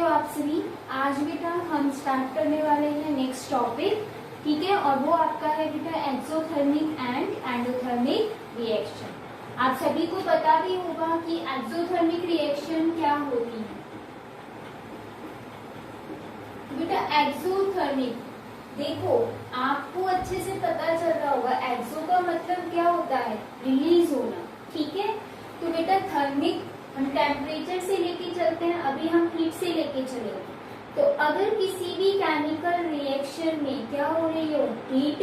हो आप सभी। आज बेटा हम स्टार्ट करने वाले हैं नेक्स्ट टॉपिक, ठीक है। और वो आपका है बेटा एक्सोथर्मिक एंड एंडोथर्मिक रिएक्शन। आप सभी को पता भी होगा कि एक्सोथर्मिक रिएक्शन क्या होती है। बेटा एक्सोथर्मिक, देखो आपको अच्छे से पता चल रहा होगा, एक्सो का मतलब क्या होता है, रिलीज होना, ठीक है। तो बेटा थर्मिक हम टेम्परेचर से लेके चलते हैं, अभी हम हीट से लेके चलेंगे। तो अगर किसी भी केमिकल रिएक्शन में क्या हो रही हो, हीट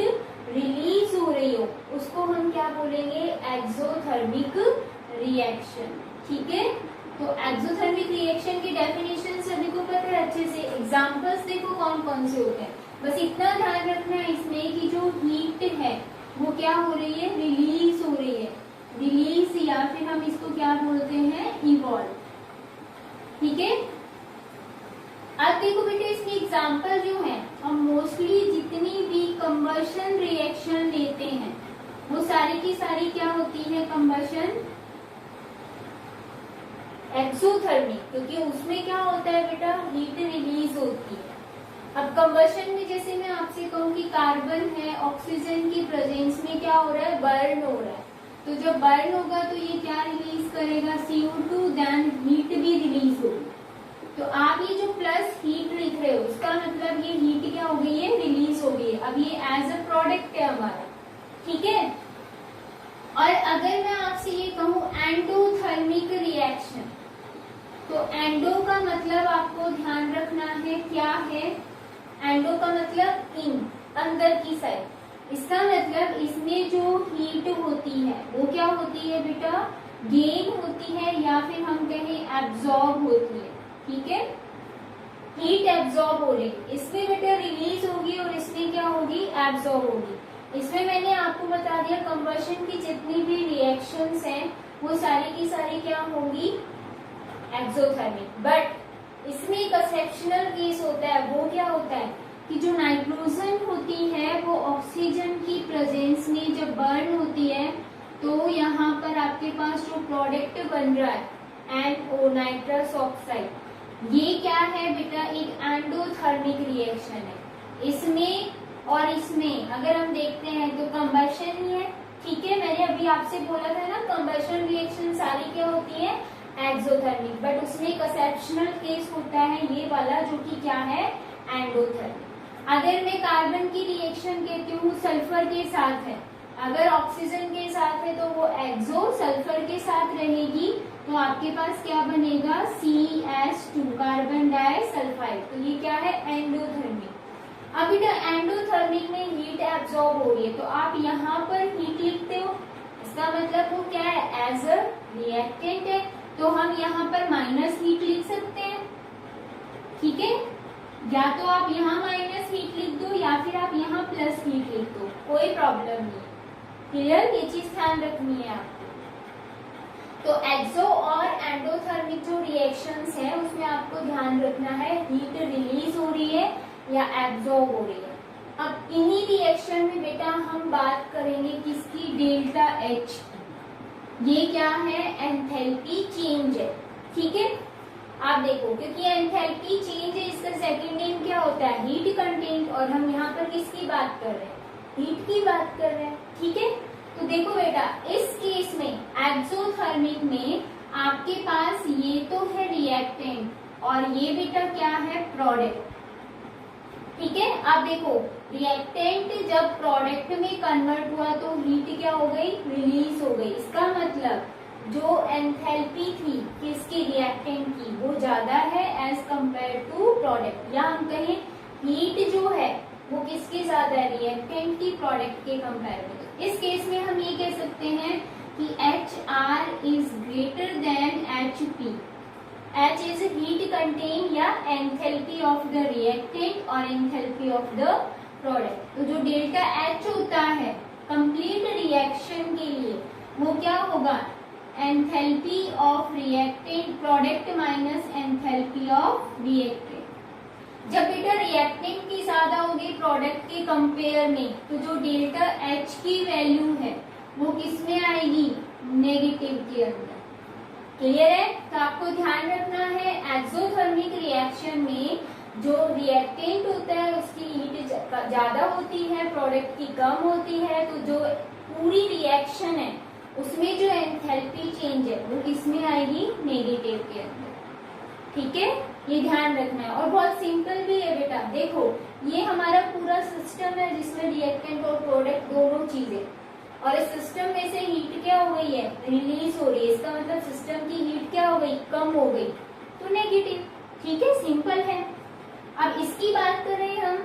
रिलीज हो रही हो, उसको हम क्या बोलेंगे, एक्सोथर्मिक रिएक्शन, ठीक है। तो एक्सोथर्मिक रिएक्शन की डेफिनेशन सभी को पता है अच्छे से। एग्जांपल्स देखो कौन कौन से होते हैं, बस इतना ध्यान रखना है इसमें कि जो हीट है वो क्या हो रही है, रिलीज हो रही है। रिलीज या फिर हम इसको क्या बोलते हैं, इवॉल्व, ठीक है। अब देखो बेटे इसकी एग्जांपल जो है, हम मोस्टली जितनी भी कंबशन रिएक्शन लेते हैं वो सारी की सारी क्या होती है, कंबशन एक्सोथर्मिक, क्योंकि उसमें क्या होता है बेटा, हीट रिलीज होती है। अब कंबशन में जैसे मैं आपसे कहूँ कि कार्बन है, ऑक्सीजन की प्रेजेंस में क्या हो रहा है, बर्न हो रहा है। तो जब बर्न होगा तो ये क्या रिलीज करेगा, CO2, देन हीट भी रिलीज होगी। तो आप ये जो प्लस हीट लिख रहे हो, उसका मतलब ये हीट क्या हो गई है, रिलीज हो गई है। अब ये एज अ प्रोडक्ट है हमारा, ठीक है। और अगर मैं आपसे ये कहूँ एंडोथर्मिक रिएक्शन, तो एंडो का मतलब आपको ध्यान रखना है क्या है, एंडो का मतलब इन, अंदर की साइड। इसका मतलब इसमें जो हीट होती है वो क्या होती है बेटा, गेन होती है, या फिर हम कहें एब्जॉर्ब होती है, ठीक है। हीट एब्जॉर्ब हो रही, इसमें बेटा रिलीज होगी और इसमें क्या होगी, एब्जॉर्ब होगी। इसमें मैंने आपको बता दिया कंबशन की जितनी भी रिएक्शंस हैं वो सारी की सारी क्या होंगी, एक्सोथर्मिक। बट इसमें एक एक्सेप्शनल केस होता है, वो क्या होता है कि जो नाइट्रोजन होती है वो ऑक्सीजन की प्रेजेंस में जब बर्न होती है तो यहाँ पर आपके पास जो प्रोडक्ट बन रहा है NO, नाइट्रस ऑक्साइड, ये क्या है बेटा, एक एंडोथर्मिक रिएक्शन है। इसमें और इसमें अगर हम देखते हैं तो कंबशन ही है, ठीक है। मैंने अभी आपसे बोला था ना, कंबशन रिएक्शन सारी क्या होती है, एक्सोथर्मिक, बट उसमें एक एक्सेप्शनल केस होता है ये वाला, जो कि क्या है, एंडोथर्मिक। अगर मैं कार्बन की रिएक्शन कहती हूँ सल्फर के साथ है, अगर ऑक्सीजन के साथ है तो वो एक्सो, सल्फर के साथ रहेगी तो आपके पास क्या बनेगा, CH2, कार्बन डाइसल्फाइड। तो ये क्या है, एंडोथर्मिक। अब बेटा एंडोथर्मिक में हीट एब्जॉर्ब हो रही है, तो आप यहाँ पर हीट लिखते हो, इसका मतलब वो क्या है, एज अ रिएक्टेंट है, तो हम यहाँ पर माइनस हीट लिख सकते हैं, ठीक है। या तो आप यहाँ माइनस हीट लिख दो या फिर आप यहाँ प्लस हीट लिख दो, कोई प्रॉब्लम नहीं। क्लियर, ये चीज ध्यान रखनी है आपको। तो एक्सो और एंडोथर्मिक जो रिएक्शंस है उसमें आपको ध्यान रखना है, हीट रिलीज हो रही है या एब्जॉर्ब हो रही है। अब इन्हीं रिएक्शन में बेटा हम बात करेंगे किसकी, डेल्टा H। ये क्या है, एंथैल्पी चेंज है, ठीक है। आप देखो क्योंकि एंथैल्पी चेंज है, इसका सेकंड नेम क्या होता है, हीट कंटेंट, और हम यहाँ पर किसकी बात कर रहे हैं, हीट की बात कर रहे हैं, ठीक है। तो देखो बेटा इस केस में एक्सोथर्मिक में आपके पास ये तो है रिएक्टेंट और ये बेटा क्या है, प्रोडक्ट, ठीक है। आप देखो रिएक्टेंट जब प्रोडक्ट में कन्वर्ट हुआ तो हीट क्या हो गई, रिलीज हो गई। इसका मतलब जो एंथैल्पी थी किसकी, रिएक्टेंट की, वो ज्यादा है एज कंपेयर टू प्रोडक्ट, या हम कहें हीट जो है वो किसकी ज्यादा है, रिएक्टेंट की, प्रोडक्ट के कंपेयर में। इस केस में हम ये कह सकते हैं कि HR is greater than HP। H is heat contain या एंथैल्पी ऑफ द रिएक्टेंट और एंथैल्पी ऑफ द प्रोडक्ट। तो जो डेल्टा H होता है कंप्लीट रिएक्शन के लिए वो क्या होगा, enthalpy of reactant product minus enthalpy of reactant. जब बेटा रिएक्टेंट की ज्यादा होगी प्रोडक्ट के कंपेयर में, तो जो डेल्टा H की वैल्यू है वो किस में आएगी, नेगेटिव के अंदर। क्लियर है। तो आपको ध्यान रखना है एक्सोथर्मिक रिएक्शन रिएक्शन में जो रिएक्टेंट होता है उसकी हीट ज्यादा होती है, प्रोडक्ट की कम होती है, तो जो पूरी रिएक्शन है उसमें जो एंथैल्पी चेंज है वो किसमें आएगी, नेगेटिव के अंदर। ठीक है, ये ध्यान रखना है। और बहुत सिंपल भी है बेटा, देखो ये हमारा पूरा सिस्टम है जिसमें रिएक्टेंट और प्रोडक्ट दोनों चीजें, और इस सिस्टम में से हीट क्या हो गई है, रिलीज हो रही है। इसका मतलब सिस्टम की हीट क्या हो गई, कम हो गई, तो नेगेटिव। ठीक है, सिंपल है। अब इसकी बात करें हम,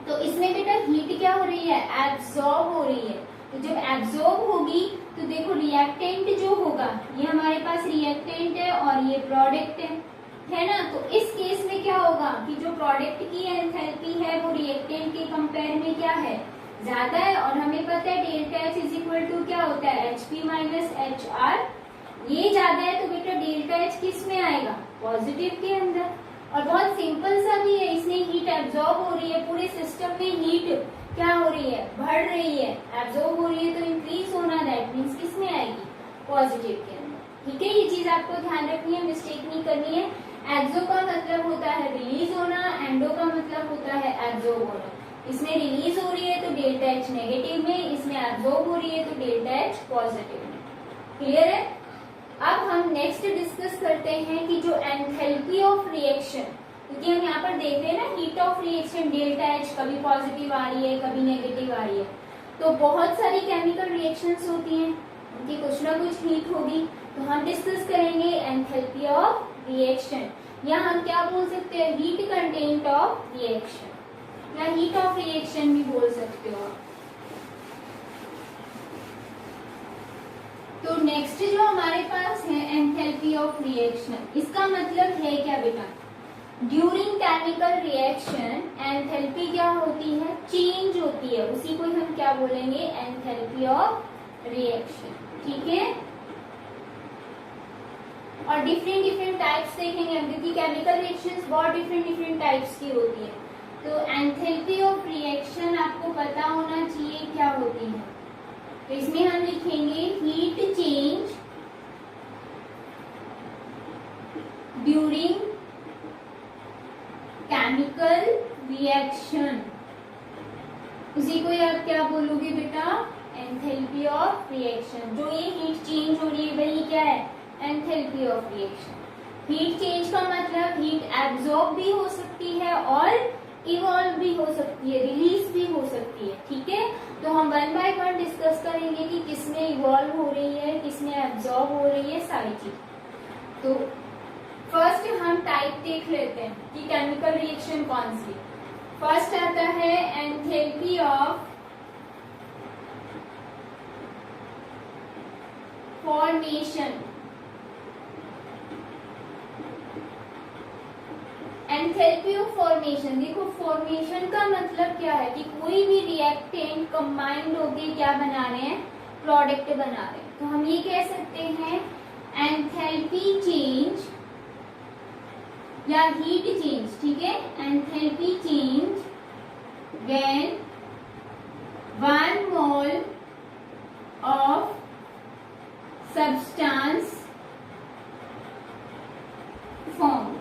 तो इसमें बेटा हीट क्या हो रही है, एब्सॉर्ब हो रही है। तो जब एब्सॉर्ब होगी तो देखो रिएक्टेंट जो होगा, ये हमारे पास रिएक्टेंट है और ये प्रोडक्ट है ना। तो इस केस में क्या होगा कि जो प्रोडक्ट की एंथैल्पी है वो रिएक्टेंट के कंपेयर में क्या है, ज्यादा है। और हमें पता है delta H is equal to क्या होता है, HP माइनस HR। ये ज्यादा है तो बेटा डेल्टा एच किस में आएगा, पॉजिटिव के अंदर। और बहुत सिंपल सा भी है, इसमें हीट एब्जॉर्ब हो रही है, पूरे सिस्टम में हीट क्या हो रही है, बढ़ रही है, एब्जॉर्ब हो रही है, तो इंक्रीज होना, दैट मीन्स किस में आएगी, पॉजिटिव के अंदर। ठीक है, ये चीज आपको ध्यान रखनी है, मिस्टेक नहीं करनी है। एक्सो का मतलब होता है रिलीज होना, एंडो का मतलब होता है एब्जॉर्ब होना। इसमें रिलीज हो रही है तो डेल्टा एच नेगेटिव में, इसमें एब्जॉर्ब हो रही है तो डेल्टा एच पॉजिटिव में। क्लियर है। अब हम नेक्स्ट डिस्कस करते हैं कि जो एंथैल्पी ऑफ रिएक्शन, क्योंकि हम यहाँ पर देख रहे हैं ना heat of reaction delta H कभी पॉजिटिव आ रही है कभी नेगेटिव आ रही है। तो बहुत सारी केमिकल रिएक्शंस होती हैं, उनकी कुछ ना कुछ हीट होगी। तो हम डिस्कस करेंगे एंथैल्पी ऑफ रिएक्शन, या हम क्या बोल सकते हैं, हीट कंटेंट ऑफ रिएक्शन, या हीट ऑफ रिएक्शन भी बोल सकते हो आप। तो नेक्स्ट जो हमारे पास है एंथैल्पी ऑफ रिएक्शन, इसका मतलब है क्या बेटा, ड्यूरिंग केमिकल रिएक्शन एंथैल्पी क्या होती है, चेंज होती है, उसी को हम क्या बोलेंगे, एंथैल्पी ऑफ रिएक्शन। ठीक है, और डिफरेंट टाइप्स देखेंगे हम, क्योंकि केमिकल रिएक्शंस बहुत डिफरेंट टाइप्स की होती है। तो एंथैल्पी ऑफ रिएक्शन आपको पता होना चाहिए क्या होती है। तो इसमें हम लिखेंगे heat change during chemical reaction, उसी को आप क्या बोलोगे बेटा, एंथैल्पी ऑफ रिएक्शन। जो ये हीट चेंज हो रही है वही क्या है, enthalpy of reaction. Heat change का मतलब हीट एब्जॉर्ब भी हो सकती है और इवॉल्व भी हो सकती है, रिलीज भी हो सकती है। ठीक है, तो हम 1 बाय 1 डिस्कस करेंगे कि किसमें इवॉल्व हो रही है, किसमें एब्जॉर्ब हो रही है, सारी चीज। तो फर्स्ट हम टाइप देख लेते हैं कि केमिकल रिएक्शन कौन सी। फर्स्ट आता है enthalpy of formation. Enthalpy of formation, देखो फॉर्मेशन का मतलब क्या है कि कोई भी रिएक्टेंट कंबाइंड होके क्या बना रहे हैं, प्रोडक्ट बना रहे हैं। तो हम ये कह सकते हैं एंथैल्पी चेंज या हीट चेंज। ठीक है, enthalpy change when 1 mole of substance form.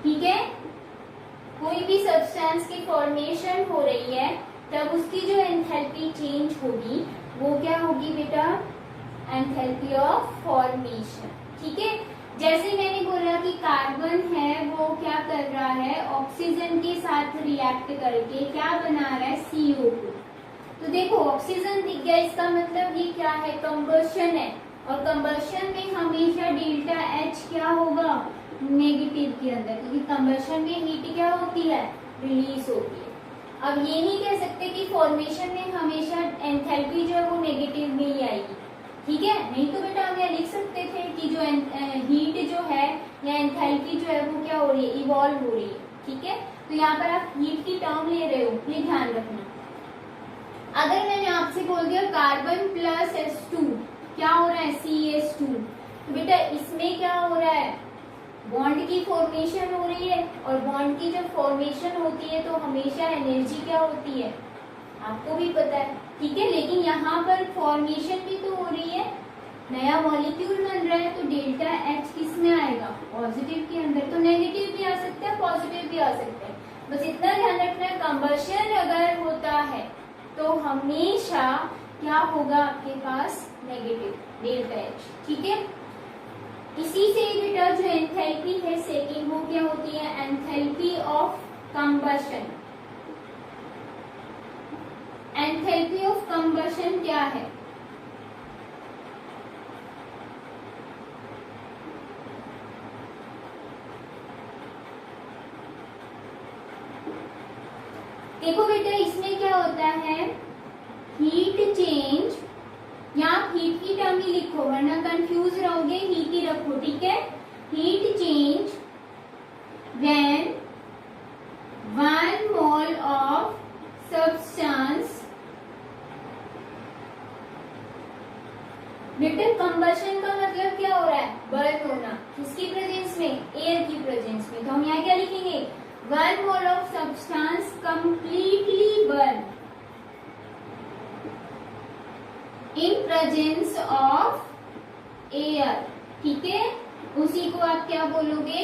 ठीक है, कोई भी सब्सटेंस की फॉर्मेशन हो रही है तब उसकी जो एंथैल्पी चेंज होगी वो क्या होगी बेटा, एंथैल्पी ऑफ फॉर्मेशन। ठीक है, जैसे मैंने बोला कि कार्बन है वो क्या कर रहा है, ऑक्सीजन के साथ रिएक्ट करके क्या बना रहा है, CO2। तो देखो ऑक्सीजन दिख गया, इसका मतलब ये क्या है, कंबशन है। और कंबशन में हमेशा डेल्टा एच क्या होगा, नेगेटिव के अंदर, क्योंकि कंबशन में हीट क्या होती है, रिलीज होती है। अब ये नहीं कह सकते कि फॉर्मेशन में हमेशा एंथैल्पी जो है वो नेगेटिव में ही आएगी। ठीक है, नहीं तो बेटा हम यहाँ लिख सकते थे कि जो हीट जो है या एंथैल्पी जो है वो क्या हो रही है, इवॉल्व हो रही है। ठीक है, तो यहाँ पर आप हीट की टर्म ले रहे हो, ये ध्यान रखना। अगर मैंने आपसे बोल दिया कार्बन प्लस H2 क्या हो रहा है, CH2, तो बेटा इसमें क्या हो रहा है, बॉन्ड की फॉर्मेशन हो रही है। और बॉन्ड की जब फॉर्मेशन होती है तो हमेशा एनर्जी क्या होती है, आपको भी पता है। ठीक है, लेकिन यहाँ पर फॉर्मेशन भी तो हो रही है, नया मॉलिक्यूल बन रहा है, तो डेल्टा एच किस में आएगा, पॉजिटिव के अंदर। तो नेगेटिव भी आ सकता सकता है, पॉजिटिव भी आ सकता है। बस इतना ध्यान रखना है, कंबशन अगर होता है तो हमेशा क्या होगा आपके पास, नेगेटिव डेल्टा एच। ठीक है, इसी से बेटा जो एंथैल्पी है सेकंड, वो क्या होती है, enthalpy of combustion. Enthalpy of combustion क्या है, देखो बेटा इसमें क्या होता है, हीट चेंज, या हीट की टर्म ही लिखो वरना कंफ्यूज रहोगे, हीट ही रखो। ठीक है, heat change when 1 mole of substance, बेटा कंबशन का मतलब क्या हो रहा है, बर्न होना, किसकी प्रेजेंस में, एयर की प्रेजेंस में। तो हम यहाँ क्या लिखेंगे, 1 mole of substance completely burn in presence of air. ठीक है, उसी को आप क्या बोलोगे,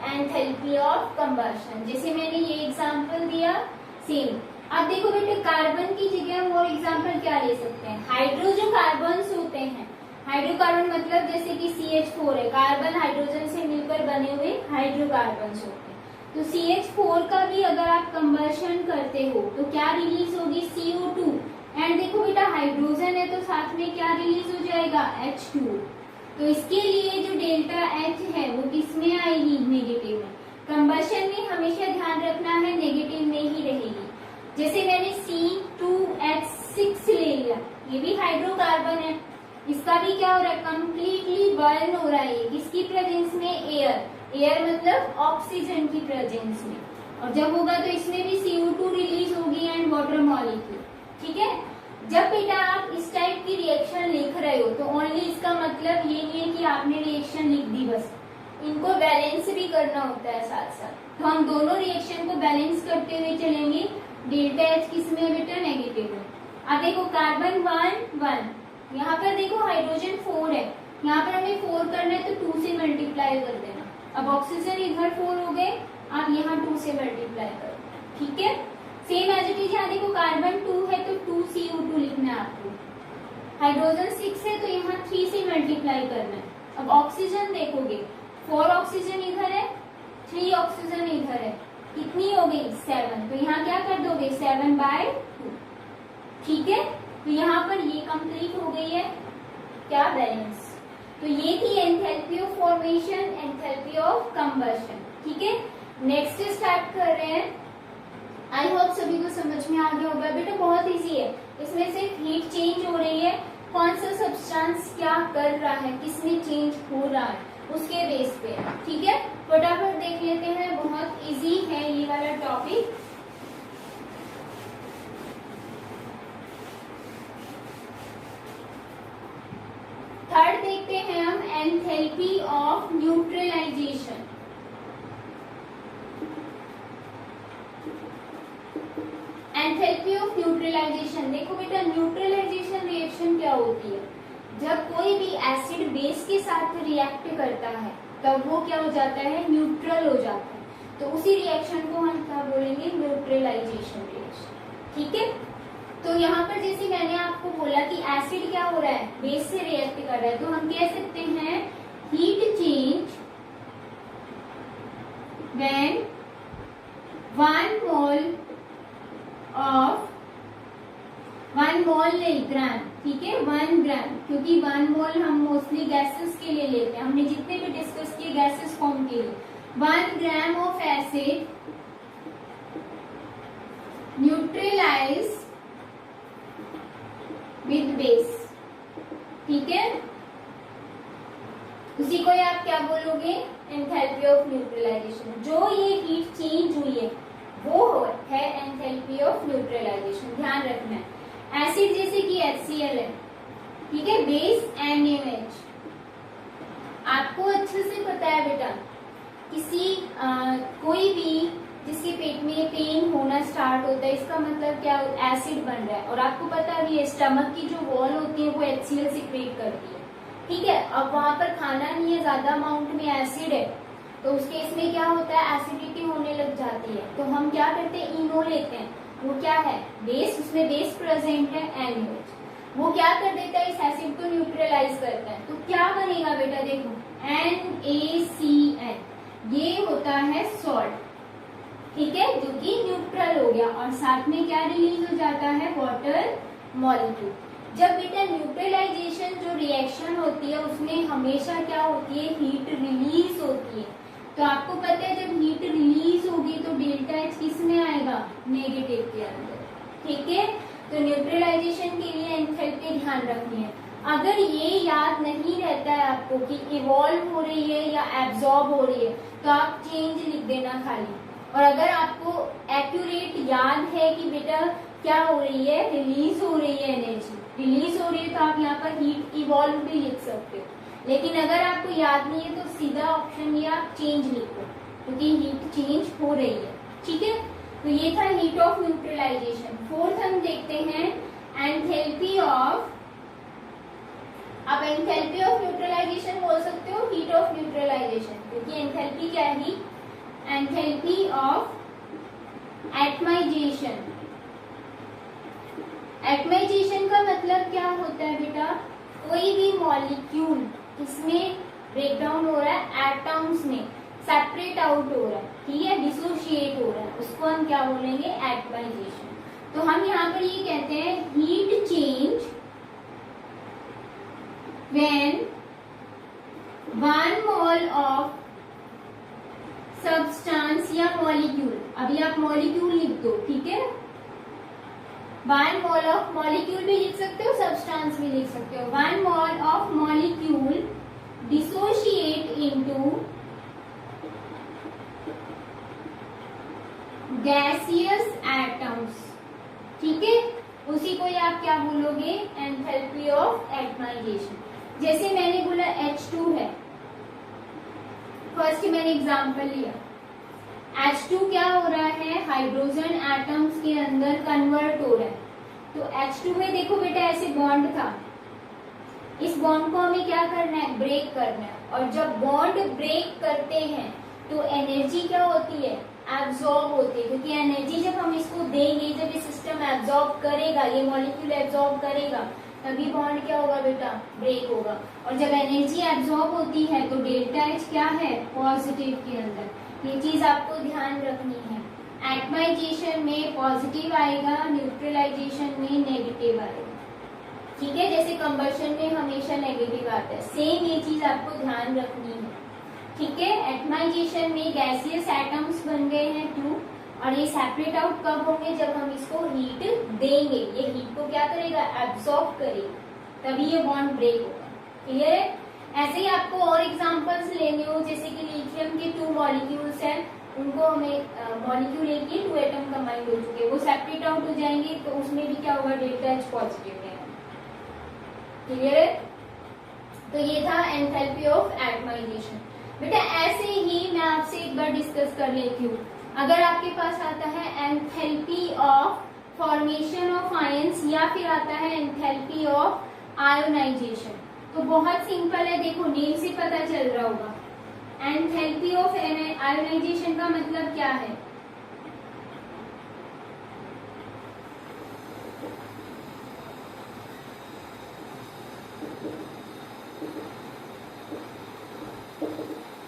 एंथैल्पी ऑफ कंबशन। जैसे मैंने ये एग्जांपल दिया सेम। अब देखो बेटे कार्बन की जगह हम और एग्जांपल क्या ले सकते हैं, हाइड्रोकार्बन्स होते हैं। हाइड्रोकार्बन मतलब जैसे कि CH4 है, कार्बन हाइड्रोजन से मिलकर बने हुए हाइड्रोकार्बन्स होते हैं। तो CH4 का भी अगर आप कंबशन करते हो तो क्या रिलीज होगी, CO2। एंड देखो बेटा हाइड्रोजन है तो साथ में क्या रिलीज हो जाएगा, H2। तो इसके लिए जो डेल्टा H है वो किस में आएगी, नेगेटिव में। कंबशन में हमेशा ध्यान रखना है नेगेटिव में ही रहेगी। जैसे मैंने C2H6 ले लिया, ये भी हाइड्रोकार्बन है, इसका भी क्या हो रहा है, कंप्लीटली बर्न हो रहा है। किसकी प्रेजेंस में, एयर मतलब ऑक्सीजन की प्रेजेंस में। और जब होगा तो इसमें भी CO2 रिलीज होगी एंड वाटर मॉलिक्यूल। ठीक है, जब बेटा आप इस टाइप की रिएक्शन लिख रहे हो तो ओनली इसका मतलब ये नहीं है कि आपने रिएक्शन लिख दी बस, इनको बैलेंस भी करना होता है साथ साथ। तो हम दोनों रिएक्शन को बैलेंस करते हुए चलेंगे। डेल्टा एच किस में है बेटा, नेगेटिव में। अब देखो कार्बन 1 यहाँ पर देखो हाइड्रोजन 4 है, यहाँ पर हमें 4 करना है तो 2 से मल्टीप्लाई कर देना। अब ऑक्सीजन इधर 4 हो गए, आप यहाँ 2 से मल्टीप्लाई कर। ठीक है, सेम एज इट इज। यहाँ देखो कार्बन 2 है तो 2 CO2 लिखना है आपको। हाइड्रोजन 6 है तो यहाँ 3 से मल्टीप्लाई करना है। अब ऑक्सीजन देखोगे 4 ऑक्सीजन इधर है, 3 ऑक्सीजन इधर है, कितनी हो गई 7। तो यहाँ क्या कर दोगे 7/2। ठीक है, तो यहाँ पर ये कंप्लीट हो गई है क्या, बैलेंस। तो ये थी enthalpy of formation, enthalpy of combustion. ठीक है, नेक्स्ट स्टार्ट कर रहे हैं। आई होप सभी को समझ में आ गया होगा। बेटा बहुत इजी है, इसमें सिर्फ हीट चेंज हो रही है, कौन सा सब्सटेंस क्या कर रहा है, किसमें चेंज हो रहा है, उसके बेस पे। ठीक है, फटाफट देख लेते हैं, बहुत इजी है ये वाला टॉपिक। थर्ड देखते हैं हम, enthalpy of neutralization. Enthalpy of neutralization, देखो बेटा न्यूट्रलाइजेशन रिएक्शन क्या होती है, जब कोई भी एसिड बेस के साथ रिएक्ट करता है तब वो क्या हो जाता है, न्यूट्रल हो जाता है। तो उसी रिएक्शन को हम क्या बोलेंगे, न्यूट्रलाइजेशन रिएक्शन। ठीक है, तो यहाँ पर जैसे मैंने आपको बोला कि एसिड क्या हो रहा है, बेस से रिएक्ट कर रहा है, तो हम कह सकते हैं heat change when 1 mole of 1 मोल नहीं ग्राम। ठीक है, 1 ग्राम, क्योंकि 1 मोल हम मोस्टली गैसेस के लिए लेते हैं, हमने जितने भी डिस्कस किए गैसेस फॉर्म के लिए। 1 gram of acid neutralize with base. ठीक है, उसी को आप क्या बोलोगे, एंथैल्पी ऑफ न्यूट्रलाइजेशन। जो ये हीट चेंज हुई है वो है एंथैल्पी ऑफ न्यूट्रलाइजेशन, ध्यान रखना है। एसिड जैसे कि HCl है, ठीक है, बेस NaOH। आपको अच्छे से पता है बेटा, किसी कोई भी जिसके पेट में पेन होना स्टार्ट होता है, इसका मतलब क्या, एसिड बन रहा है। और आपको पता भी है स्टमक की जो वॉल होती है वो HCl सिक्रेट करती है। ठीक है, अब वहां पर खाना नहीं है, ज्यादा अमाउंट में एसिड है, तो उस केस में क्या होता है, एसिडिटी होने लग जाती है। तो हम क्या करते हैं, इनो लेते हैं, वो क्या है बेस, उसमें बेस प्रेजेंट है NaOH, वो क्या कर देता है, इस एसिड को न्यूट्रलाइज करता है। तो क्या बनेगा बेटा, देखो NaCN, ये होता है सॉल्ट, ठीक है, जो कि न्यूट्रल हो गया, और साथ में क्या रिलीज हो जाता है, वाटर मॉलिक्यूल। जब बेटा न्यूट्रलाइजेशन जो रिएक्शन होती है उसमें हमेशा क्या होती है, हीट रिलीज होती है। तो आपको पता है जब हीट रिलीज होगी तो डेल्टा H किस में आएगा, नेगेटिव के अंदर, ठीक है। तो न्यूट्रलाइजेशन के लिए एंथैल्पी ध्यान रखनी है। अगर ये याद नहीं रहता है आपको कि इवॉल्व हो रही है या एब्जॉर्ब हो रही है, तो आप चेंज लिख देना खाली। और अगर आपको एक्यूरेट याद है कि बेटा क्या हो रही है, रिलीज हो रही है एनर्जी, रिलीज हो रही है, तो आप यहाँ पर हीट इवॉल्व भी लिख सकते हो। लेकिन अगर आपको याद नहीं है तो सीधा ऑप्शन ये आप चेंज लिखो, क्योंकि हीट चेंज हो रही है, ठीक है। तो ये था हीट ऑफ न्यूट्रलाइजेशन। फोर्थ हम देखते हैं एंथैल्पी ऑफ, आप एंथैल्पी ऑफ न्यूट्रलाइजेशन बोल सकते हो हीट ऑफ न्यूट्रलाइजेशन, क्योंकि एंथैल्पी क्या है, एंथैल्पी ऑफ एटमाइजेशन। एटमाइजेशन का मतलब क्या होता है बेटा, कोई भी मॉलिक्यूल इसमें ब्रेक डाउन हो रहा है, एटम्स में सेपरेट आउट हो रहा है, ठीक है, डिसोशिएट हो रहा है, उसको हम क्या बोलेंगे, एटमाइजेशन। तो हम यहाँ पर ये कहते हैं heat change when 1 mole of substance या मॉलिक्यूल, अभी आप मॉलिक्यूल लिख दो, ठीक है, 1 मोल ऑफ मॉलिक्यूल भी लिख सकते हो, सब्सटेंस भी लिख सकते हो। 1 mole of molecule dissociate into gaseous atoms, ठीक है, उसी को आप क्या बोलोगे, एंथैल्पी ऑफ एटमाइजेशन। जैसे मैंने बोला H2 है, फर्स्ट मैंने एग्जांपल लिया, H2 क्या हो रहा है, हाइड्रोजन एटम्स के अंदर कन्वर्ट हो रहा है। तो H2 में देखो बेटा ऐसे बॉन्ड था, इस बॉन्ड को हमें क्या करना है, ब्रेक करना है। और जब बॉन्ड ब्रेक करते हैं तो एनर्जी क्या होती है, एब्जॉर्ब होती है, क्योंकि एनर्जी जब हम इसको देंगे, जब ये सिस्टम एब्जॉर्ब करेगा, ये मॉलिक्यूल एब्जॉर्ब करेगा, तभी बॉन्ड क्या होगा बेटा, ब्रेक होगा। और जब एनर्जी एब्जॉर्ब होती है तो डेल्टा H क्या है, पॉजिटिव के अंदर। ये चीज आपको ध्यान रखनी है। एटमाइजेशन में पॉजिटिव आएगा, न्यूट्रलाइजेशन में नेगेटिव आएगा, ठीक है, जैसे कंबशन में हमेशा नेगेटिव आता है, सेम ये चीज आपको ध्यान रखनी है, ठीक है। एटमाइजेशन में गैसियस एटम्स बन गए हैं 2, और ये सेपरेट आउट कब होंगे, जब हम इसको हीट देंगे, ये हीट को क्या करेगा, एब्सॉर्ब करेगा, तभी ये बॉन्ड ब्रेक होगा, क्लियर है। ऐसे ही आपको और एग्जांपल्स लेने हो, जैसे कि लिथियम के 2 मॉलिक्यूल्स हैं, उनको हमें मॉलिक्यूल एक ही 2 एटम कंबाइंड हो चुके हैं, वो सेपरेट आउट हो जाएंगे, तो उसमें भी क्या होगा, डेल्टा H पॉजिटिव है, क्लियर है। तो ये था एंथैल्पी ऑफ एटमाइजेशन। बेटा ऐसे ही मैं आपसे एक बार डिस्कस कर लेती हूँ, अगर आपके पास आता है enthalpy of formation of ions या फिर आता है एंथैल्पी ऑफ आयोनाइजेशन, तो बहुत सिंपल है, देखो नेम से पता चल रहा होगा। एंथैल्पी ऑफ आयोनाइजेशन का मतलब क्या है,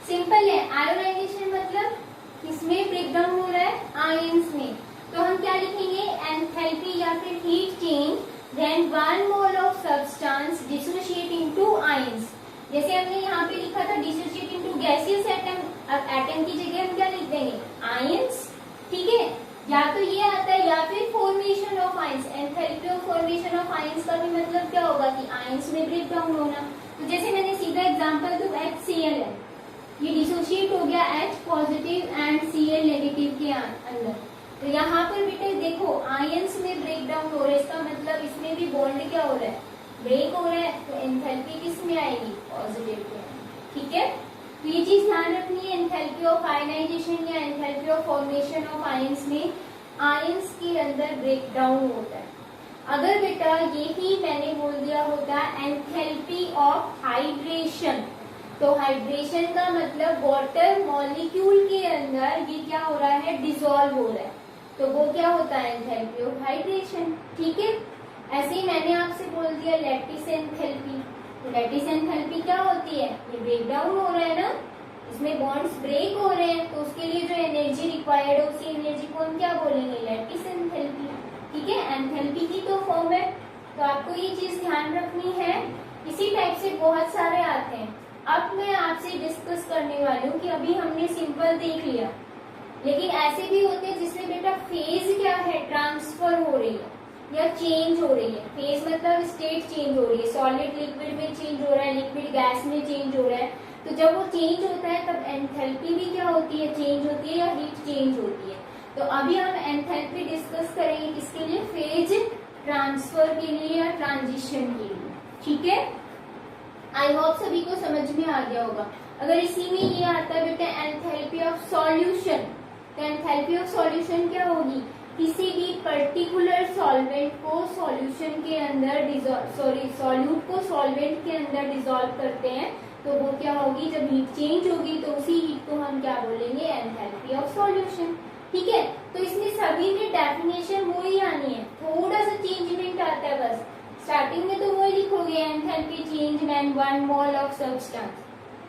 सिंपल है, आयोनाइजेशन मतलब किसमें ब्रेकडाउन हो रहा है, आयंस में। तो हम क्या लिखेंगे, एंथैल्पी या फिर heat change when 1 mole of substance dissociate into ions. जैसे हमने यहाँ पे लिखा था डिसोशिएट इनटू गैसियस एटम, अब एटम की जगह हम क्या लिख देंगे, आयंस, ठीक है। या तो ये आता है या फिर formation of ions. Enthalpy of formation of ions का भी मतलब क्या होगा कि आयंस में ब्रेक डाउन होना। तो जैसे मैंने सीधा एग्जांपल दूं, HCl है, ये डिसोशिएट हो गया H positive and Cl negative के अंदर। तो यहाँ पर बेटे देखो आयंस में ब्रेक डाउन हो रहा है, इसका मतलब इसमें भी बॉन्ड क्या हो रहा है, ब्रेक हो रहा है। तो एंथैल्पी किस में आएगी, पॉजिटिव के अंदर, ठीक है। तो ये चीज ध्यान रखनी है, एंथैल्पी ऑफ आयनाइजेशन या enthalpy of formation of ions में आयंस के अंदर ब्रेक डाउन होता है। अगर बेटा यही मैंने बोल दिया होता एंथैल्पी ऑफ हाइड्रेशन, तो हाइड्रेशन का मतलब वाटर मॉलिक्यूल के अंदर ये क्या हो रहा है, डिसॉल्व हो रहा है, तो वो क्या होता है, एंथैल्पी ऑफ हाइड्रेशन। ठीक है, ऐसे ही मैंने आपसे बोल दिया लैटिस एंथैल्पी। तो लैटिस एंथैल्पी क्या होती है, ये ब्रेक डाउन हो रहा है ना, इसमें बॉन्ड्स ब्रेक हो रहे हैं, तो उसके लिए जो एनर्जी रिक्वायर्ड है उसी एनर्जी को हम क्या बोलेंगे, लैटिस एंथैल्पी। ठीक है, एंथैल्पी की तो फॉर्म है, तो आपको ये चीज ध्यान रखनी है। इसी टाइप से बहुत सारे आते हैं। अब मैं आपसे डिस्कस करने वाली हूँ कि अभी हमने सिंपल देख लिया, लेकिन ऐसे भी होते हैं जिसमें बेटा फेज क्या है, ट्रांसफर हो रही है या चेंज हो रही है। फेज मतलब स्टेट चेंज हो रही है, सॉलिड लिक्विड में चेंज हो रहा है, लिक्विड गैस में चेंज हो रहा है। तो जब वो चेंज होता है तब एंथैल्पी भी क्या होती है, चेंज होती है या हीट चेंज होती है। तो अभी हम एंथैल्पी डिस्कस करेंगे किसके लिए, फेज ट्रांसफर के लिए या ट्रांजिशन के लिए। ठीक है, आई होप सभी को समझ में आ गया होगा। अगर इसी में ये आता है बेटा एंथैल्पी ऑफ सॉल्यूशन, तो एंथैल्पी ऑफ सॉल्यूशन क्या होगी, किसी भी पर्टिकुलर सॉल्वेंट को सॉल्यूशन के अंदर सॉल्यूट को सॉल्वेंट के अंदर डिसॉल्व करते हैं, तो वो क्या होगी, जब हीट चेंज होगी तो उसी हीट को हम क्या बोलेंगे, एंथैल्पी ऑफ सॉल्यूशन। ठीक है, तो इसमें सभी में डेफिनेशन वो ही आनी है, थोड़ा सा चेंजमेंट आता है बस। स्टार्टिंग में तो वो लिखोगे enthalpy change when 1 mole of substance,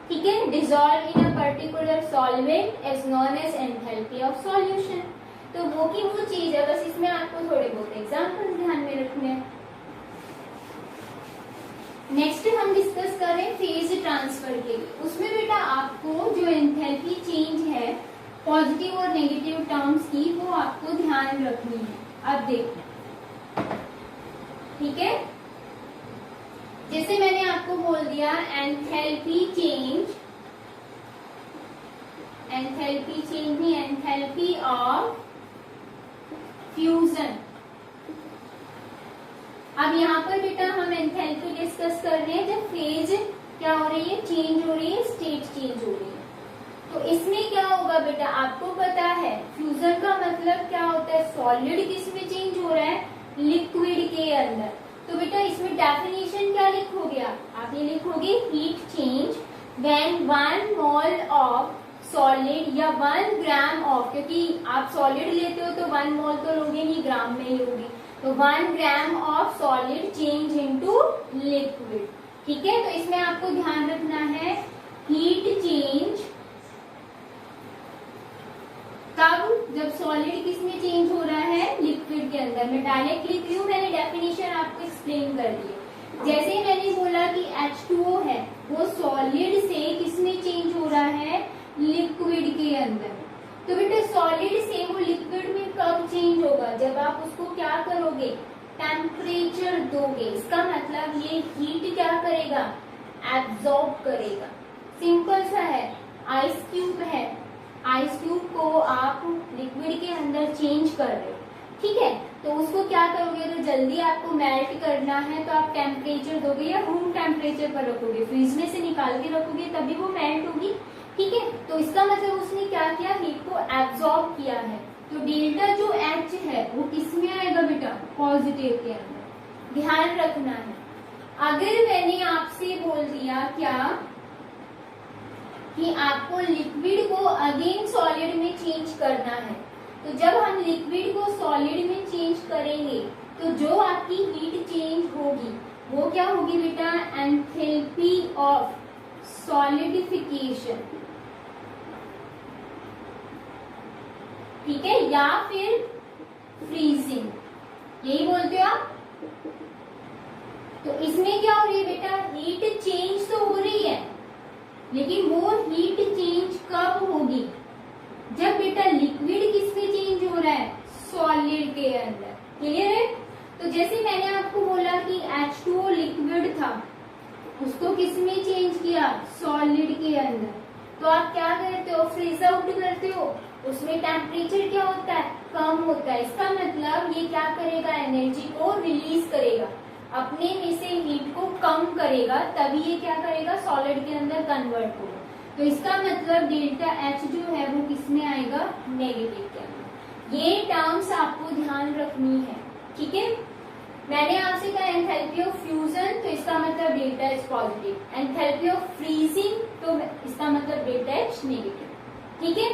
ठीक है, dissolve in a particular solvent is known as enthalpy of solution. तो वो की वो चीज है, बस इसमें आपको थोड़े बहुत एग्जांपल ध्यान में रखने हैं। नेक्स्ट हम डिस्कस करें फेज ट्रांसफर के लिए। उसमें बेटा आपको जो एंथैल्पी चेंज है पॉजिटिव और नेगेटिव टर्म्स की, वो आपको ध्यान रखनी है। अब देखो, ठीक है, जैसे मैंने आपको बोल दिया एंथैल्पी चेंज नहीं, एंथैल्पी ऑफ फ्यूजन। अब यहाँ पर बेटा हम एंथैल्पी डिस्कस कर रहे हैं जब फेज क्या हो रही है, चेंज हो रही है, स्टेट चेंज हो रही है। तो इसमें क्या होगा बेटा, आपको पता है फ्यूजन का मतलब क्या होता है, सॉलिड किस में चेंज हो रहा है, लिक्विड के अंदर। तो बेटा इसमें डेफिनेशन क्या लिखोगे आप ये लिखोगे heat change when 1 mole of solid या 1 ग्राम ऑफ, क्योंकि आप सॉलिड लेते हो तो 1 मोल तो लोगे नहीं, ग्राम में ही लोगे, तो 1 gram of solid change into liquid. ठीक है, तो इसमें आपको ध्यान रखना है हीट चेंज कब, जब सॉलिड किस में चेंज हो रहा है, लिक्विड के अंदर। मैं डायरेक्ट लिख रही हूँ, मैंने डेफिनेशन आपको एक्सप्लेन कर दी। जैसे मैंने बोला कि H2O है वो सॉलिड से किस में चेंज हो रहा है, लिक्विड के अंदर। तो बेटा सॉलिड से वो लिक्विड में कब चेंज होगा, जब आप उसको क्या करोगे, टेम्परेचर दोगे। इसका मतलब ये हीट क्या करेगा, एब्जॉर्ब करेगा। सिंपल सा है, आइस क्यूब है, आइस क्यूब को आप लिक्विड के अंदर चेंज कर रहे हो, ठीक है, तो उसको क्या करोगे, तो जल्दी आपको मेल्ट करना है तो आप टेम्परेचर दोगे या रूम टेम्परेचर पर रखोगे, फ्रीज में से निकाल के रखोगे तभी वो मेल्ट होगी। ठीक है, तो इसका मतलब उसने क्या किया, हीट को एब्जॉर्ब किया है। तो डेल्टा जो H है वो किसमें आएगा बेटा, पॉजिटिव के अंदर, ध्यान रखना है। अगर मैंने आपसे बोल दिया क्या कि आपको लिक्विड को अगेन सॉलिड में चेंज करना है, तो जब हम लिक्विड को सॉलिड में चेंज करेंगे तो जो आपकी हीट चेंज होगी वो क्या होगी बेटा, एंथैल्पी ऑफ सॉलिडिफिकेशन। ठीक है, या फिर फ्रीजिंग, यही बोलते हो आप। तो इसमें क्या हो रही है बेटा, हीट चेंज तो हो रही है, लेकिन वो हीट चेंज कब होगी, जब बेटा लिक्विड किस में चेंज हो रहा है, सॉलिड के अंदर। क्लियर है, तो जैसे मैंने आपको बोला कि H2O लिक्विड था, उसको किस में चेंज किया, सॉलिड के अंदर, तो आप क्या करते हो, फ्रीज आउट करते हो, उसमें टेम्परेचर क्या होता है, कम होता है। इसका मतलब ये क्या करेगा, एनर्जी को रिलीज करेगा, अपने में से हीट को कम करेगा, तभी ये क्या करेगा, सॉलिड के अंदर कन्वर्ट होगा। तो इसका मतलब डेल्टा H जो है वो किस में आएगा, नेगेटिव के अंदर। ये टर्म्स आपको ध्यान रखनी है, ठीक है। मैंने आपसे कहा एंथैल्पी ऑफ फ्यूजन, तो इसका मतलब delta is positive. Enthalpy of freezing तो इसका मतलब डेल्टा एच नेगेटिव। ठीक है,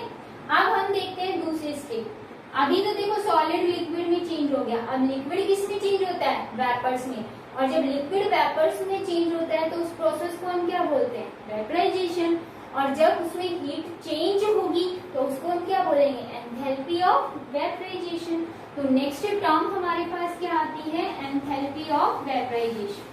अब हम देखते हैं दूसरे स्टेप। अभी तो देखो सॉलिड लिक्विड में चेंज हो गया, अब लिक्विड किस में चेंज होता है? वेपर्स में। और जब लिक्विड वेपर्स में चेंज होता है तो उस प्रोसेस को हम क्या बोलते हैं? वेपराइजेशन। और जब उसमें हीट चेंज होगी तो उसको हम क्या बोलेंगे? Enthalpy of vaporization. तो नेक्स्ट टर्म हमारे पास क्या आती है? Enthalpy of vaporization.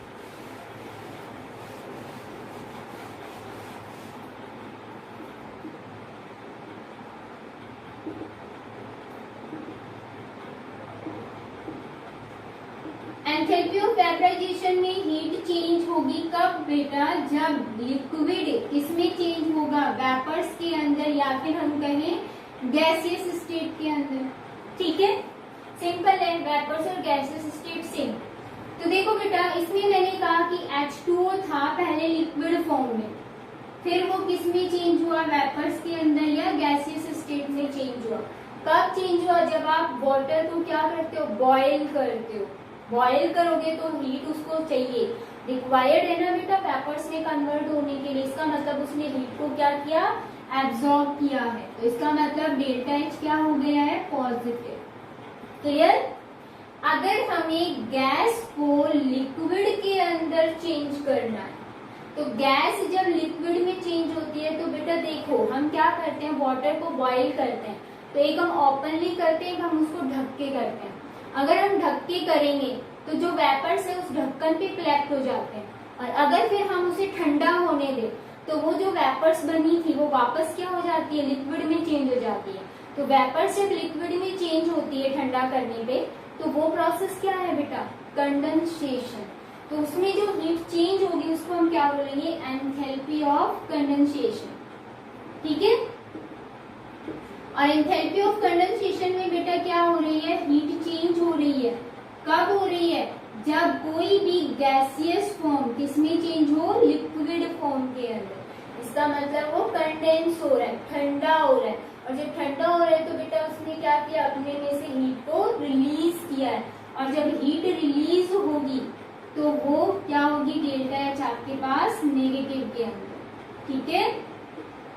Enthalpy of vaporization में हीट चेंज होगी कब बेटा? जब लिक्विड किसमें चेंज होगा? वेपर्स के अंदर, या फिर हम कहें गैसियस स्टेट के अंदर। ठीक है, सिंपल है, वेपर्स और गैसियस स्टेट सेम। तो देखो बेटा, इसमें मैंने कहा कि H2O था पहले लिक्विड फॉर्म में, फिर वो किस में चेंज हुआ? वेपर्स के अंदर या गैसियस स्टेट में चेंज हुआ। कब चेंज हुआ? जब आप वाटर को क्या करते हो? बॉयल करते हो। बॉयल करोगे तो हीट उसको चाहिए, रिक्वायर्ड है ना बेटा वेपर्स में कन्वर्ट होने के लिए। इसका मतलब उसने हीट को क्या किया? एब्सॉर्ब किया है। तो इसका मतलब डेल्टा एच क्या हो गया है? पॉजिटिव। क्लियर? अगर हमें गैस को लिक्विड के अंदर चेंज करना है, तो गैस जब लिक्विड में चेंज होती है तो बेटा देखो हम क्या करते हैं? वाटर को बॉईल करते हैं, तो एक हम ओपनली करते हैं, हम उसको ढक के करते हैं। अगर हम ढक के करेंगे तो जो वेपर्स है उस ढक्कन पे कलेक्ट हो जाते हैं, और अगर फिर हम उसे ठंडा होने दें तो वो जो वेपर्स बनी थी वो वापस क्या हो जाती है? लिक्विड में चेंज हो जाती है। तो वेपर्स जब लिक्विड में चेंज होती है ठंडा करने पे, तो वो प्रोसेस क्या है बेटा? कंडेंसेशन। तो उसमें जो हीट चेंज होगी उसको हम क्या बोलेंगे? Enthalpy of condensation. ठीक है, और एंथैल्पी ऑफ कंडेंसेशन में बेटा क्या हो रही है? हीट चेंज हो रही है। कब हो रही है? जब कोई भी गैसियस फॉर्म किसमें चेंज हो? लिक्विड फॉर्म के अंदर। इसका मतलब वो कंडेंस हो रहा है, ठंडा हो रहा है। और जब ठंडा हो रहा है तो बेटा उसने क्या किया? अपने में से हीट को रिलीज किया है, और जब हीट रिलीज होगी तो वो क्या होगी? डेल्टा एच आपके पास नेगेटिव के अंदर। ठीक है,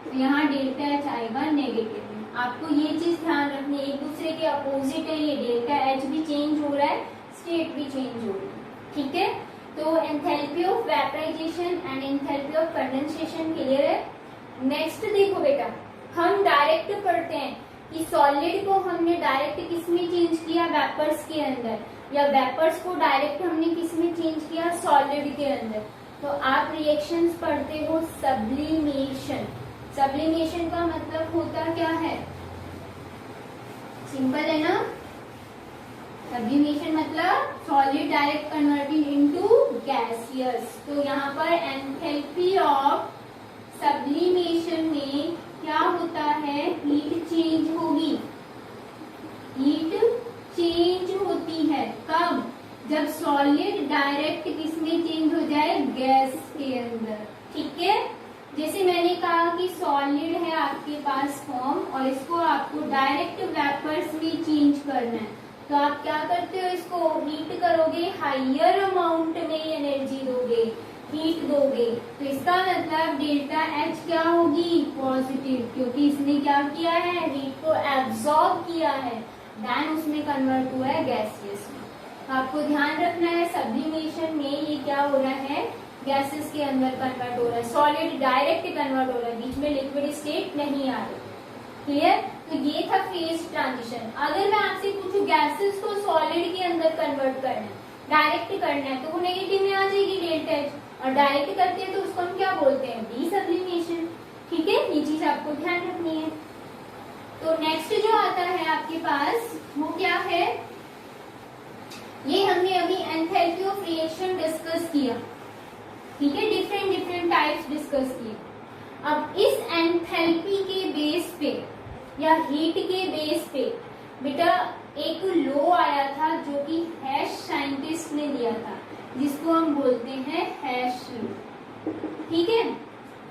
तो यहाँ डेल्टा एच आएगा नेगेटिव। आपको ये चीज ध्यान रखनी है, एक दूसरे के अपोजिट है ये। डेल्टा एच भी चेंज हो रहा है, स्टेट भी चेंज हो रही है। ठीक है, तो enthalpy of vaporization and enthalpy of condensation clear है। नेक्स्ट देखो बेटा, हम डायरेक्ट पढ़ते हैं कि सॉलिड को हमने डायरेक्ट किसमें चेंज किया? वेपर्स के अंदर। या वेपर्स को डायरेक्ट हमने किसमें चेंज किया? सॉलिड के अंदर। तो आप रिएक्शंस पढ़ते हो सब्लिमेशन। सब्लिमेशन का मतलब होता क्या है? सिंपल है ना, सब्लिमेशन मतलब solid direct converting into gaseous. तो यहाँ पर एंथैल्पी ऑफ सब्लिमेशन में क्या होता है? हीट चेंज होगी। हीट चेंज होती है कब? जब सॉलिड डायरेक्ट किसमें चेंज हो जाए? गैस के अंदर। ठीक है, जैसे मैंने कहा कि सॉलिड है आपके पास फॉर्म, और इसको आपको डायरेक्ट वेपर्स में चेंज करना है, तो आप क्या करते हो? इसको हीट करोगे, हाइयर अमाउंट में एनर्जी दोगे, हीट दोगे। तो इसका मतलब डेल्टा एच क्या होगी? पॉजिटिव, क्योंकि इसने क्या किया है? हीट को एब्सॉर्ब किया है, देन उसमें कन्वर्ट हुआ है गैसियस में। तो आपको ध्यान रखना है सब्लिमेशन में ये क्या हो रहा है? गैसेस के अंदर कन्वर्ट हो रहा है, सॉलिड डायरेक्ट कन्वर्ट हो रहा है, बीच में लिक्विड स्टेट नहीं आ रही। क्लियर? तो ये था फेज ट्रांजिशन। अगर मैं आपसे पूछूं गैसेस को सॉलिड के अंदर कन्वर्ट करना है, डायरेक्ट करना है, तो वो नेगेटिव में आ जाएगी डेल्टा एच, और डायरेक्ट करते हैं तो उसको हम क्या बोलते हैं? D sublimation. ठीक है, ये चीज आपको ध्यान रखनी है। तो नेक्स्ट जो आता है आपके पास वो क्या है? ये हमने अभी एंथैल्पी ऑफ रिएक्शन डिस्कस किया। ठीक है, डिफरेंट टाइप्स डिस्कस किए। अब इस एंथैल्पी के बेस पे या हीट के बेस पे बेटा एक लॉ आया था जो कि हैश साइंटिस्ट ने दिया था, जिसको हम बोलते हैं हैश लॉ। ठीक है,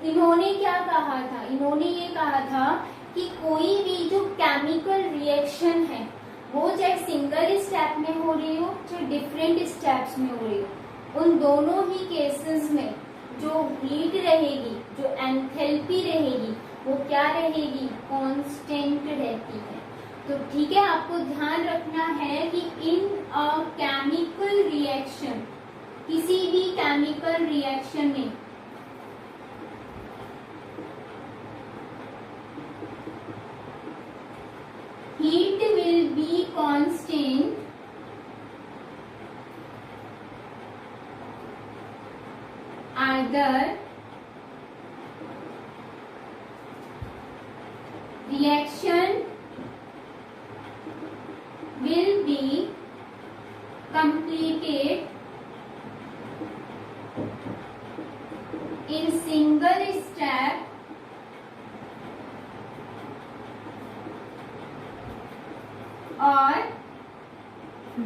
इन्होंने क्या कहा था? इन्होंने ये कहा था कि कोई भी जो केमिकल रिएक्शन है वो चाहे सिंगल स्टेप में हो रही हो चाहे डिफरेंट स्टेप्स में हो रही हो, उन दोनों ही केसेस में जो हीट रहेगी, जो एंथैल्पी रहेगी, वो क्या रहेगी, कांस्टेंट रहती है। तो ठीक है, आपको ध्यान रखना है कि इन अ केमिकल रिएक्शन, किसी भी केमिकल रिएक्शन में heat will be constant either reaction will be completed in single step और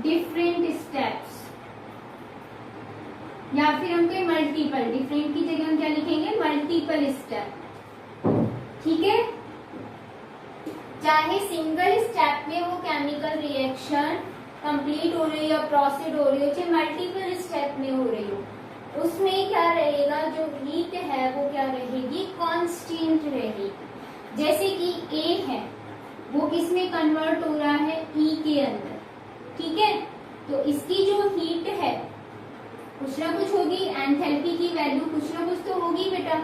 डिफरेंट स्टेप्स, या फिर हम कहें मल्टीपल, डिफरेंट की जगह हम क्या लिखेंगे, मल्टीपल स्टेप। ठीक है, चाहे सिंगल स्टेप में वो केमिकल रिएक्शन कंप्लीट हो रही हो, प्रोसीड हो रही हो, चाहे मल्टीपल स्टेप में हो रही हो, उसमें क्या रहेगा, जो हीट है वो क्या रहेगी, कांस्टेंट रहेगी। जैसे कि ए है, वो किस में कन्वर्ट हो रहा है, ई के अंदर। ठीक है, तो इसकी जो हीट है कुछ ना कुछ होगी, एंथैल्पी की वैल्यू कुछ ना कुछ तो होगी बेटा।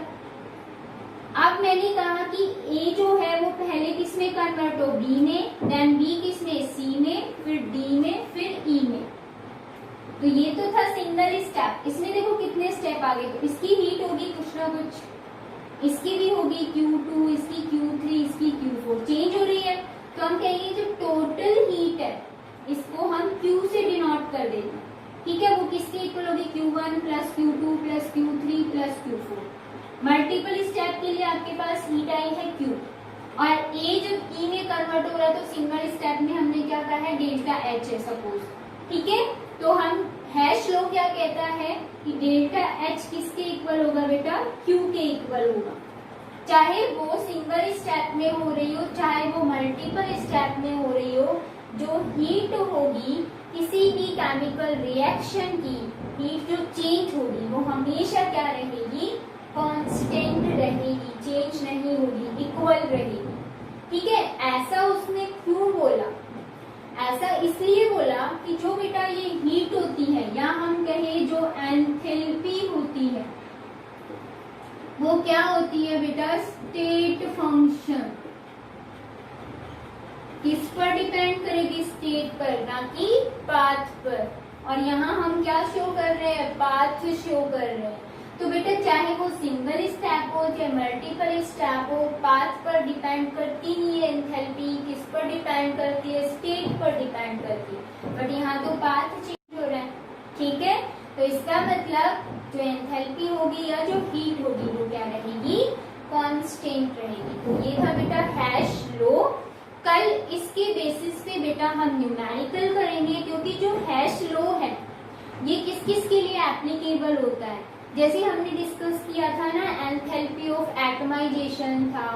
अब मैंने कहा कि ए जो है वो पहले किस में कन्वर्ट हो, बी में, देन बी किस में, सी में, फिर डी में, फिर ई में। तो ये तो था सिंगल स्टेप। इसमें देखो कितने स्टेप आ गए, तो इसकी हीट होगी कुछ ना कुछ, इसकी भी होगी Q2, इसकी Q3, इसकी Q4, चेंज हो रही है। तो हम कहेंगे जो टोटल हीट है इसको हम Q से डिनोट कर देते हैं। ठीक है, वो किसके इक्वल होगी, Q1 plus Q2 plus Q3 plus Q4। Multiple step के लिए आपके पास हीट आई है Q, और A जब E में कन्वर्ट हो रहा है तो सिंगल स्टेप में हमने क्या कहा है, डेल्टा H है सपोज। ठीक है, तो हम हैश लॉ क्या कहता है कि डेल्टा H किसके इक्वल होगा बेटा, Q के इक्वल होगा। चाहे वो सिंगल स्टेप में हो रही हो, चाहे वो मल्टीपल स्टेप में हो रही हो, जो हीट होगी किसी भी केमिकल रिएक्शन की हीट जो चेंज होगी वो हमेशा क्या रहेगी, कांस्टेंट रहेगी, चेंज नहीं होगी, इक्वल रहेगी। ठीक है, ऐसा उसने क्यों बोला, ऐसा इसलिए बोला कि जो बेटा ये हीट होती है, या हम कहें जो एंथैल्पी होती है, वो क्या होती है बेटा, स्टेट फंक्शन। किस पर डिपेंड करेगी, स्टेट पर, ना कि पाथ पर। और यहाँ हम क्या शो कर रहे हैं, पाथ शो कर रहे हैं। तो बेटा चाहे वो सिंगल स्टेप हो चाहे मल्टीपल स्टेप हो, पाथ पर डिपेंड करती नहीं है एंथैल्पी, किस पर डिपेंड करती है, स्टेट पर डिपेंड करती है। बट यहाँ तो पाथ चेंज हो रहा है। ठीक है, तो इसका मतलब जो एंथैल्पी होगी या जो हीट होगी वो क्या रहेगी, कांस्टेंट रहेगी। तो ये था बेटा हैश लॉ। कल इसके बेसिस पे बेटा हम न्यूमेरिकल करेंगे, क्योंकि जो हैश लॉ है ये किस किस के लिए एप्लीकेबल होता है। जैसे हमने डिस्कस किया था ना, एंथैल्पी ऑफ एटमाइजेशन था,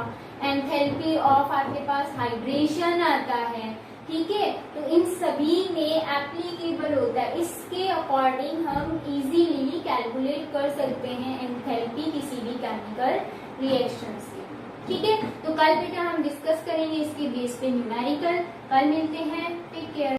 एंथैल्पी ऑफ आपके पास हाइड्रेशन आता है। ठीक है, तो इन सभी में एप्लीकेबल होता है। इसके अकॉर्डिंग हम इजीली कैलकुलेट कर सकते हैं एंथैल्पी किसी भी केमिकल रिएक्शन से। ठीक है, तो कल बेटा हम डिस्कस करेंगे इसके बेस पे न्यूमेरिकल। कल मिलते हैं, टेक केयर।